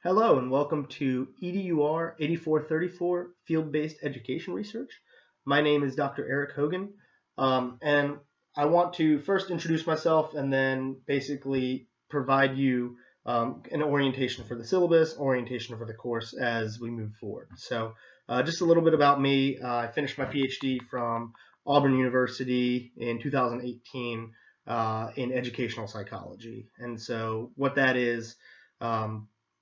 Hello and welcome to EDUR 8434 Field-Based Education Research. My name is Dr. Eric Hogan, and I want to first introduce myself and then basically provide you an orientation for the syllabus, orientation for the course as we move forward. So just a little bit about me. I finished my PhD from Auburn University in 2018 in educational psychology. And so what that is,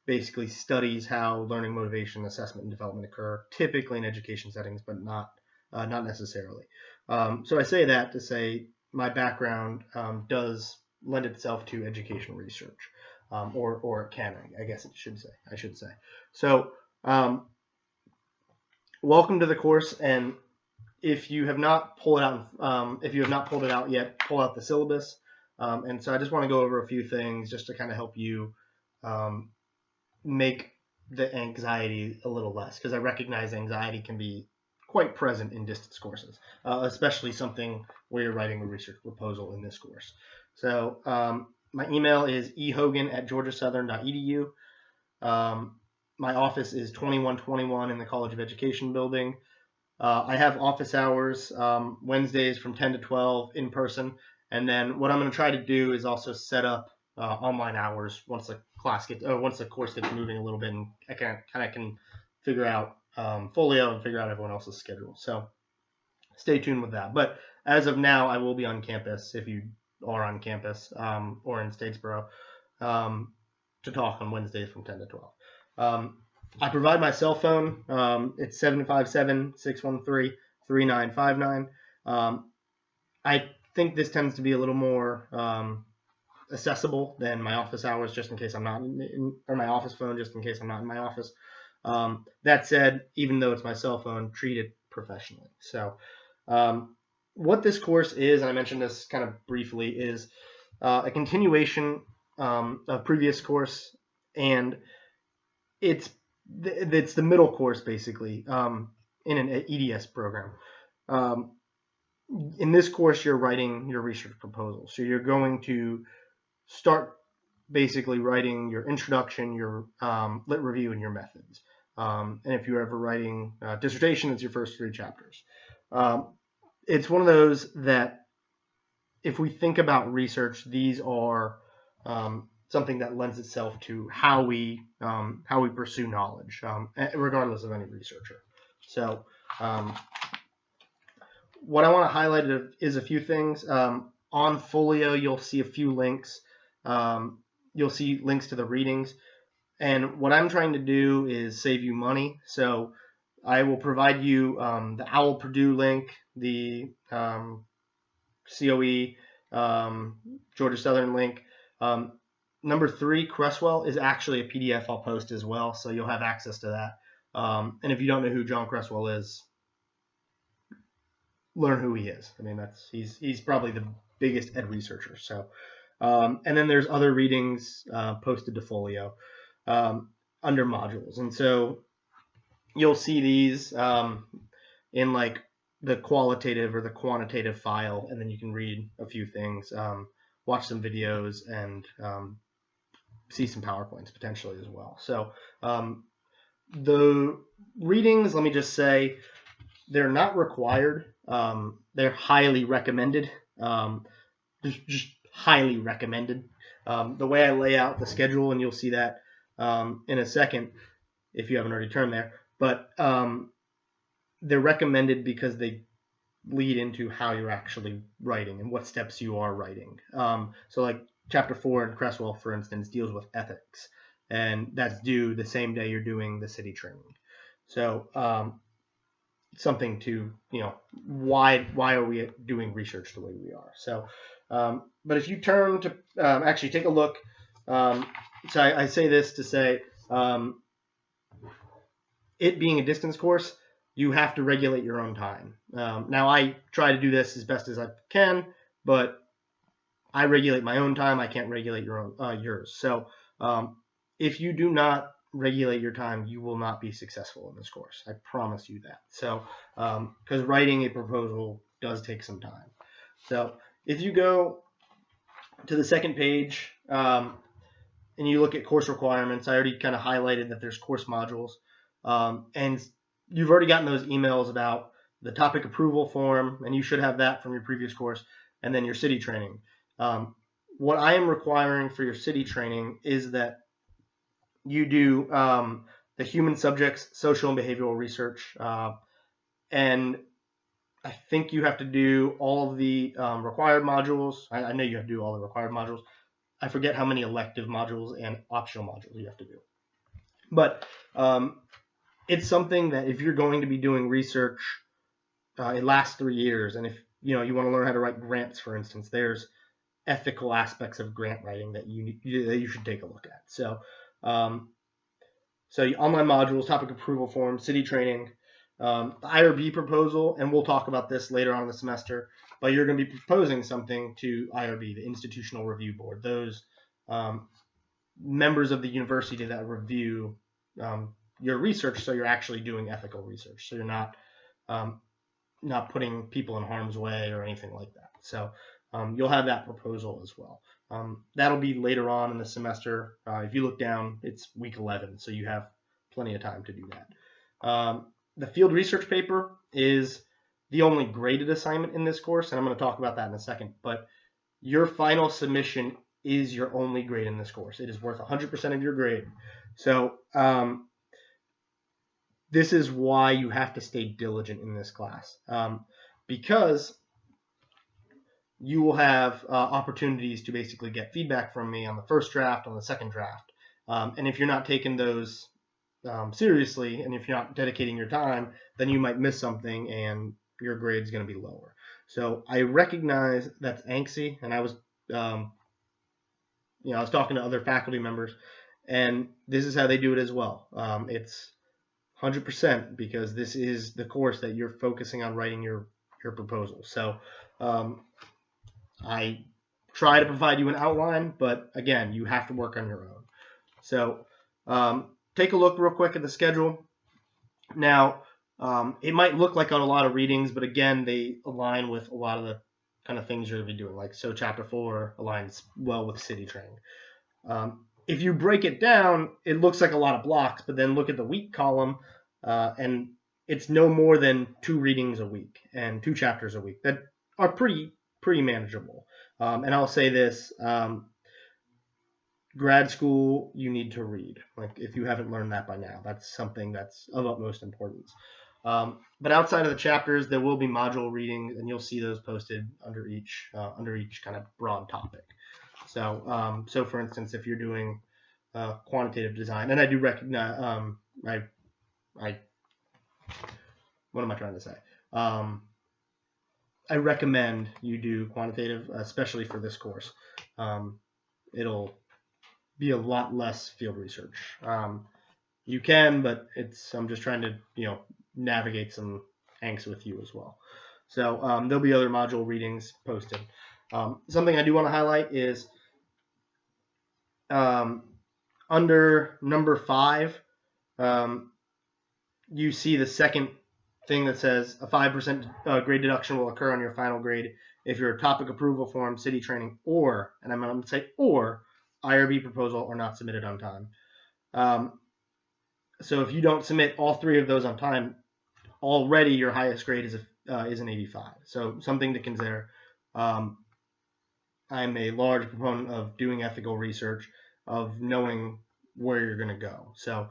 basically studies how learning, motivation, assessment, and development occur, typically in education settings, but not necessarily. So I say that to say my background does lend itself to educational research, or it can, I guess I should say. So welcome to the course, and if you have not pulled it out yet, pull out the syllabus. And so I just want to go over a few things just to kind of help you make the anxiety a little less, because I recognize anxiety can be quite present in distance courses, especially something where you're writing a research proposal in this course. So my email is ehogan@georgiasouthern.edu. My office is 2121 in the College of Education building. I have office hours Wednesdays from 10 to 12 in person, and then what I'm going to try to do is also set up online hours once the course gets moving a little bit, and I can figure out Folio and figure out everyone else's schedule. So stay tuned with that. But as of now, I will be on campus if you are on campus or in Statesboro to talk on Wednesdays from 10 to 12. I provide my cell phone. It's 757-613-3959. I think this tends to be a little more accessible than my office hours, just in case I'm not or my office phone, just in case I'm not in my office. That said, even though it's my cell phone, treat it professionally. So what this course is, and I mentioned this kind of briefly, is a continuation of previous course, and it's the middle course basically in an EDS program. In this course, you're writing your research proposal. So you're going to start basically writing your introduction, your lit review, and your methods. And if you're ever writing a dissertation, it's your first 3 chapters. It's one of those that if we think about research, these are something that lends itself to how we pursue knowledge, regardless of any researcher. So what I want to highlight is a few things. On Folio, you'll see a few links. You'll see links to the readings. And what I'm trying to do is save you money. So I will provide you the OWL Purdue link, the COE Georgia Southern link. Number 3, Cresswell, is actually a PDF I'll post as well, so you'll have access to that. And if you don't know who John Cresswell is, learn who he is. I mean, he's probably the biggest ed researcher. So, and then there's other readings posted to Folio under modules, and so you'll see these in like the qualitative or the quantitative file, and then you can read a few things, watch some videos, and see some PowerPoints potentially as well. So the readings, let me just say, they're not required. They're highly recommended. Just highly recommended. The way I lay out the schedule, and you'll see that in a second if you haven't already turned there, but they're recommended because they lead into how you're actually writing and what steps you are writing. So like Chapter 4 in Cresswell, for instance, deals with ethics, and that's due the same day you're doing the city training. So something to, why are we doing research the way we are? So, but if you turn to, actually take a look. So I say this to say, it being a distance course, you have to regulate your own time. Now I try to do this as best as I can, but I regulate my own time. I can't regulate yours. So if you do not regulate your time, you will not be successful in this course. I promise you that. So because writing a proposal does take some time. So if you go to the second page, and you look at course requirements, I already kind of highlighted that there's course modules. And you've already gotten those emails about the topic approval form, and you should have that from your previous course, and then your city training. What I am requiring for your city training is that you do the human subjects, social and behavioral research, and I think you have to do all of the required modules. I know you have to do all the required modules. I forget how many elective modules and optional modules you have to do. But it's something that if you're going to be doing research, it lasts 3 years. And if you want to learn how to write grants, for instance, there's ethical aspects of grant writing that you should take a look at. So, online modules, topic approval form, city training, the IRB proposal, and we'll talk about this later on in the semester, but you're going to be proposing something to IRB, the Institutional Review Board, those members of the university that review your research, so you're actually doing ethical research, so you're not putting people in harm's way or anything like that. So you'll have that proposal as well. That'll be later on in the semester. If you look down, it's week 11, so you have plenty of time to do that. The field research paper is the only graded assignment in this course, and I'm going to talk about that in a second, but your final submission is your only grade in this course. It is worth 100% of your grade. So this is why you have to stay diligent in this class, because you will have opportunities to basically get feedback from me on the first draft, on the second draft. And if you're not taking those seriously, and if you're not dedicating your time, then you might miss something and your grade's going to be lower. So I recognize that's angsty, and I was talking to other faculty members, and this is how they do it as well. It's 100% because this is the course that you're focusing on writing your proposal. So I try to provide you an outline, but again, you have to work on your own. So take a look real quick at the schedule. Now, it might look like a lot of readings, but again, they align with a lot of the kind of things you're going to be doing. Like, so chapter 4 aligns well with city training. If you break it down, it looks like a lot of blocks, but then look at the week column, and it's no more than 2 readings a week and 2 chapters a week that are pretty manageable. And I'll say this, grad school, you need to read. Like, if you haven't learned that by now, that's something that's of utmost importance. But outside of the chapters, there will be module readings, and you'll see those posted under each kind of broad topic. So, for instance, if you're doing quantitative design, and I do recognize, what am I trying to say? I recommend you do quantitative, especially for this course. It'll be a lot less field research. You can, but I'm just trying to, navigate some angst with you as well. So there'll be other module readings posted. Something I do want to highlight is under number 5, you see the second thing that says a 5% grade deduction will occur on your final grade if your topic approval form, city training, or, and I'm going to say or, IRB proposal are not submitted on time. So if you don't submit all 3 of those on time, already your highest grade is an 85. So something to consider. I'm a large proponent of doing ethical research, of knowing where you're going to go. So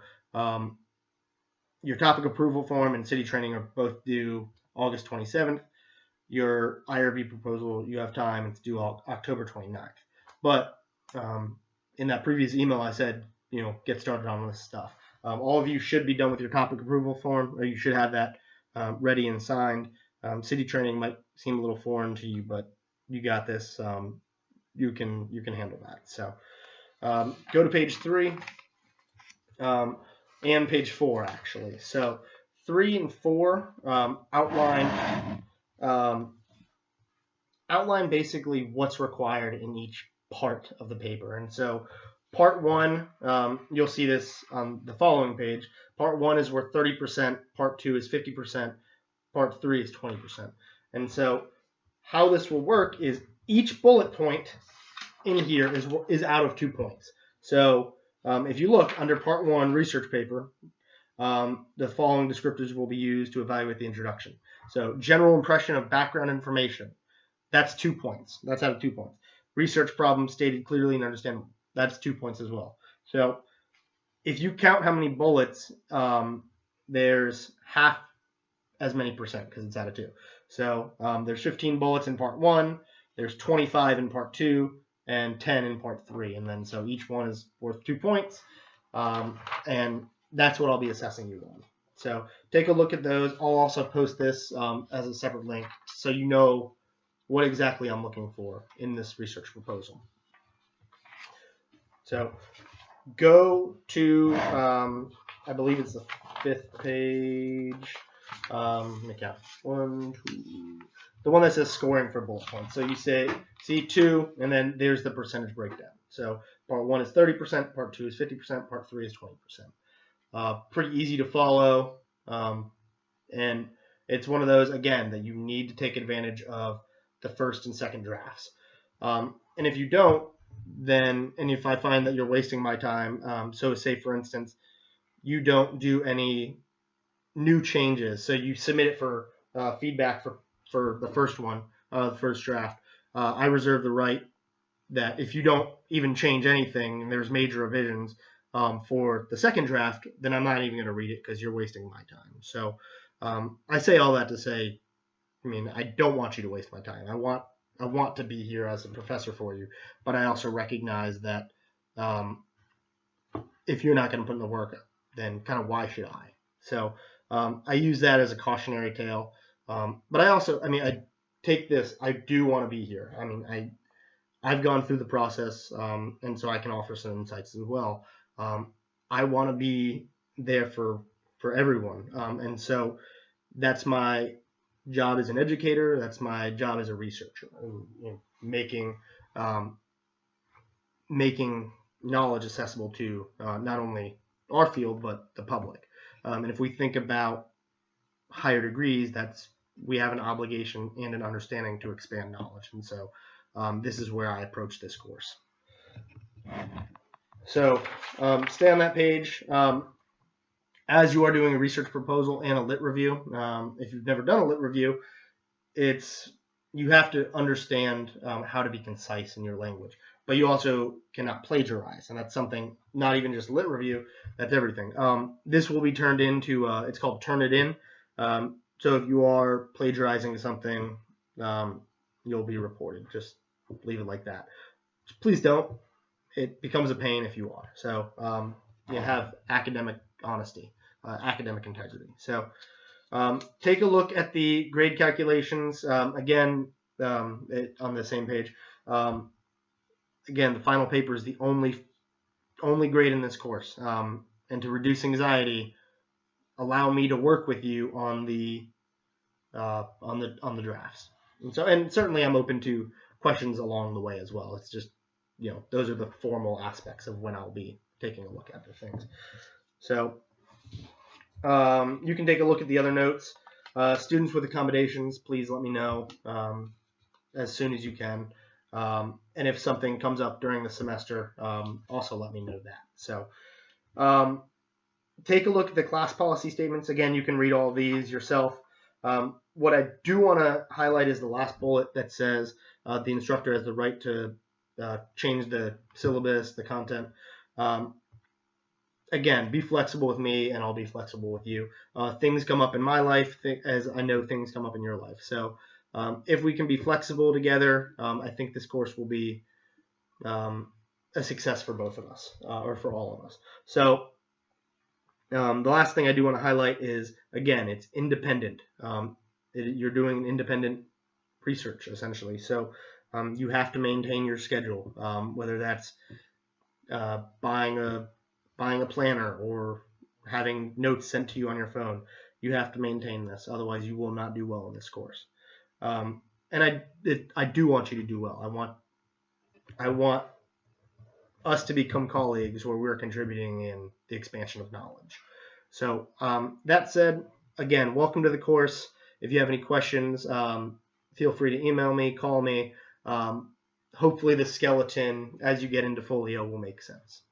your topic approval form and city training are both due August 27th. Your IRB proposal, you have time, it's due October 29th. But in that previous email, I said, get started on this stuff. All of you should be done with your topic approval form, or you should have that ready and signed. City training might seem a little foreign to you, but you got this. You can handle that. So go to page 3 and page 4 actually. So 3 and 4 outline basically what's required in each part of the paper. And so part 1, you'll see this on the following page. Part 1 is worth 30%, part 2 is 50%, part 3 is 20%. And so how this will work is each bullet point in here is out of 2 points. So if you look under Part 1, research paper, the following descriptors will be used to evaluate the introduction. So general impression of background information. That's 2 points. That's out of 2 points. Research problem stated clearly and understandable. That's 2 points as well. So if you count how many bullets, there's half as many percent because it's out of 2. So there's 15 bullets in Part 1. There's 25 in Part 2 and 10 in Part 3. And then so each one is worth 2 points. And that's what I'll be assessing you on. So take a look at those. I'll also post this as a separate link so you know what exactly I'm looking for in this research proposal. So go to, I believe it's the 5th page. Let me count. 1, 2. The one that says scoring for bullet points. So you say C2, and then there's the percentage breakdown. So Part 1 is 30%, Part 2 is 50%, Part 3 is 20%. Pretty easy to follow, and it's one of those, again, that you need to take advantage of the first and second drafts. And if you don't, then, and if I find that you're wasting my time, so say, for instance, you don't do any new changes, so you submit it for feedback for the first one, the first draft, I reserve the right that if you don't even change anything and there's major revisions for the second draft, then I'm not even going to read it because you're wasting my time. So I say all that to say, I mean, I don't want you to waste my time. I want to be here as a professor for you, but I also recognize that if you're not going to put in the work, then kind of why should I? So I use that as a cautionary tale. But I also, I mean, I take this, I do want to be here. I mean, I've gone through the process, and so I can offer some insights as well. I want to be there for everyone. And so that's my job as an educator. That's my job as a researcher, making knowledge accessible to not only our field, but the public. And if we think about higher degrees, we have an obligation and an understanding to expand knowledge. And so this is where I approach this course. So stay on that page. As you are doing a research proposal and a lit review, if you've never done a lit review, you have to understand how to be concise in your language. But you also cannot plagiarize, and that's something, not even just lit review, that's everything. This will be turned into, it's called Turnitin. So if you are plagiarizing something, you'll be reported. Just leave it like that. Please don't. It becomes a pain if you are. So you have academic honesty, academic integrity. So take a look at the grade calculations. Again, on the same page. Again, the final paper is the only grade in this course. And to reduce anxiety, allow me to work with you on the drafts. And certainly I'm open to questions along the way as well. It's just, those are the formal aspects of when I'll be taking a look at the things. So you can take a look at the other notes. Students with accommodations, please let me know as soon as you can. And if something comes up during the semester, also let me know that. So take a look at the class policy statements. Again, you can read all these yourself. What I do want to highlight is the last bullet that says the instructor has the right to change the syllabus, the content. Again, be flexible with me, and I'll be flexible with you. Things come up in my life as I know things come up in your life. So if we can be flexible together, I think this course will be a success for both of us, or for all of us. So the last thing I do want to highlight is, again, it's independent. You're doing independent research, essentially. So you have to maintain your schedule, whether that's buying a planner or having notes sent to you on your phone. You have to maintain this, otherwise you will not do well in this course. And I do want you to do well. I want us to become colleagues where we're contributing in the expansion of knowledge. So that said, again, welcome to the course. If you have any questions, feel free to email me, call me. Hopefully the skeleton, as you get into folio, will make sense.